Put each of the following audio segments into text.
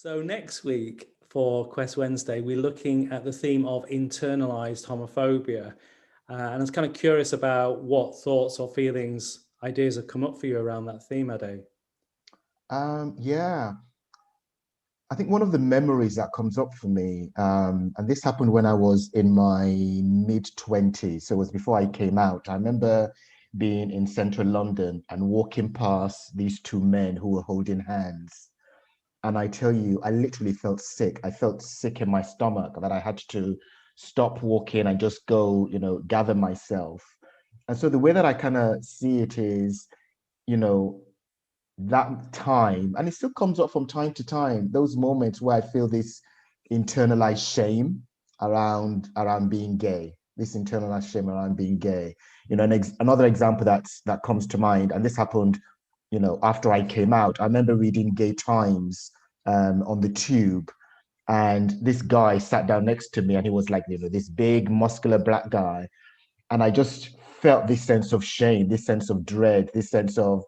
So next week for Quest Wednesday, we're looking at the theme of internalized homophobia. And I was kind of curious about what thoughts or feelings, ideas have come up for you around that theme, Adé. Yeah, I think one of the memories that comes up for me, and this happened when I was in my mid-20s, so it was before I came out. I remember being in central London and walking past these two men who were holding hands. And I tell you, I literally felt sick. I felt sick in my stomach that I had to stop walking and just go, gather myself. And so the way that I kind of see it is, you know, that time, and it still comes up from time to time, those moments where I feel this internalized shame around being gay, this internalized shame around being gay. Another example that comes to mind, and this happened, after I came out. I remember reading Gay Times on the tube, and this guy sat down next to me, and he was like, this big, muscular black guy, and I just felt this sense of shame, this sense of dread, this sense of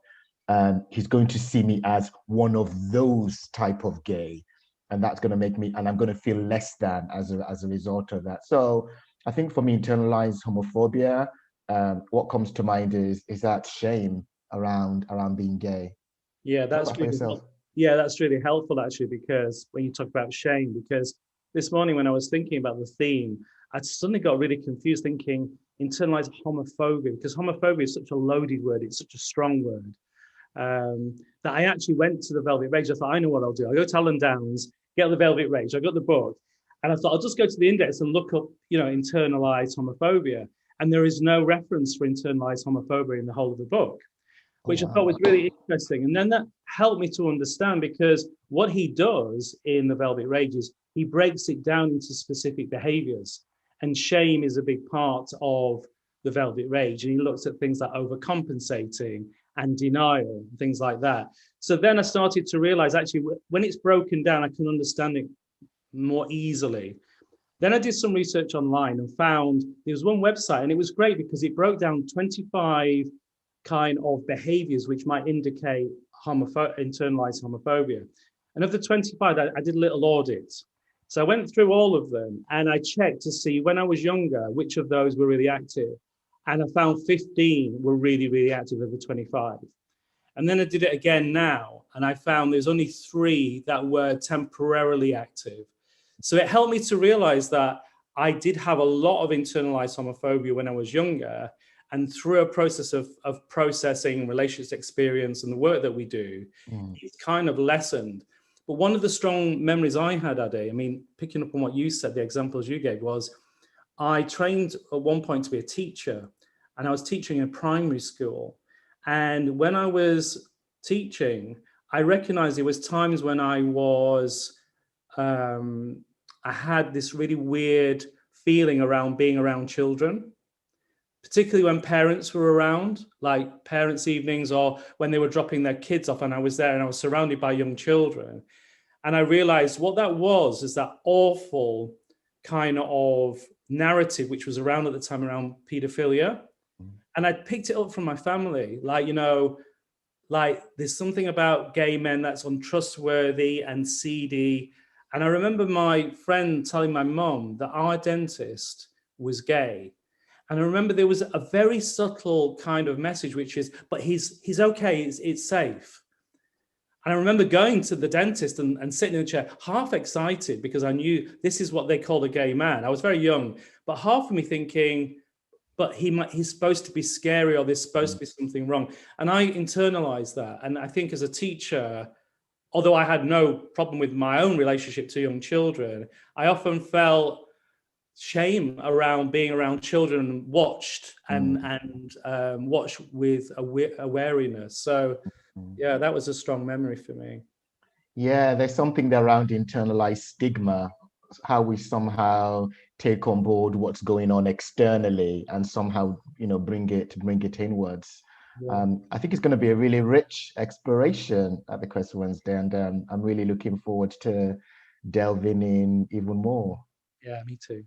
he's going to see me as one of those type of gay, and that's going to make me, and I'm going to feel less than as a result of that. So I think for me, internalized homophobia, what comes to mind is that shame around being gay. Yeah, What that's about for really yourself? yeah, that's really helpful actually, because when you talk about shame, because this morning when I was thinking about the theme, I suddenly got really confused thinking internalized homophobia, because homophobia is such a loaded word, it's such a strong word. That I actually went to the Velvet Rage. I thought, I know what I'll do. I'll go to Alan Downs, get the Velvet Rage. I got the book, and I thought I'll just go to the index and look up, internalized homophobia. And there is no reference for internalized homophobia in the whole of the book, Oh, which I thought was wow. really interesting. And then that helped me to understand, because what he does in the Velvet Rage is he breaks it down into specific behaviors. And shame is a big part of the Velvet Rage. And he looks at things like overcompensating and denial, things like that. So then I started to realize actually when it's broken down, I can understand it more easily. Then I did some research online and found there was one website, and it was great because it broke down 25 kind of behaviors which might indicate internalized homophobia. And of the 25, I did a little audit. So I went through all of them and I checked to see when I was younger, which of those were really active. And I found 15 were really, really active of the 25. And then I did it again now, and I found there's only 3 that were temporarily active. So it helped me to realize that I did have a lot of internalized homophobia when I was younger. And through a process of processing relationships experience and the work that we do, Mm. it's kind of lessened. But one of the strong memories I had, Ade, I mean, picking up on what you said, the examples you gave, was I trained at one point to be a teacher, and I was teaching in a primary school. And when I was teaching, I recognized there was times when I had this really weird feeling around being around children, particularly when parents were around, like parents' evenings, or when they were dropping their kids off and I was there and I was surrounded by young children. And I realized what that was is that awful kind of narrative which was around at the time around pedophilia. And I picked it up from my family, like there's something about gay men that's untrustworthy and seedy. And I remember my friend telling my mom that our dentist was gay. And I remember there was a very subtle kind of message, which is, but he's okay, it's safe. And I remember going to the dentist and sitting in a chair, half excited because I knew this is what they called a gay man. I was very young, but half of me thinking, but he's supposed to be scary, or there's supposed to be something wrong. And I internalized that. And I think as a teacher, although I had no problem with my own relationship to young children, I often felt shame around being around children watched Mm. and watched with a wariness. So Mm. yeah, that was a strong memory for me. Yeah, there's something there around internalized stigma, how we somehow take on board what's going on externally and somehow, bring it inwards. Yeah, I think it's going to be a really rich exploration at the Quest Wednesday, and I'm really looking forward to delving in even more. yeah, me too.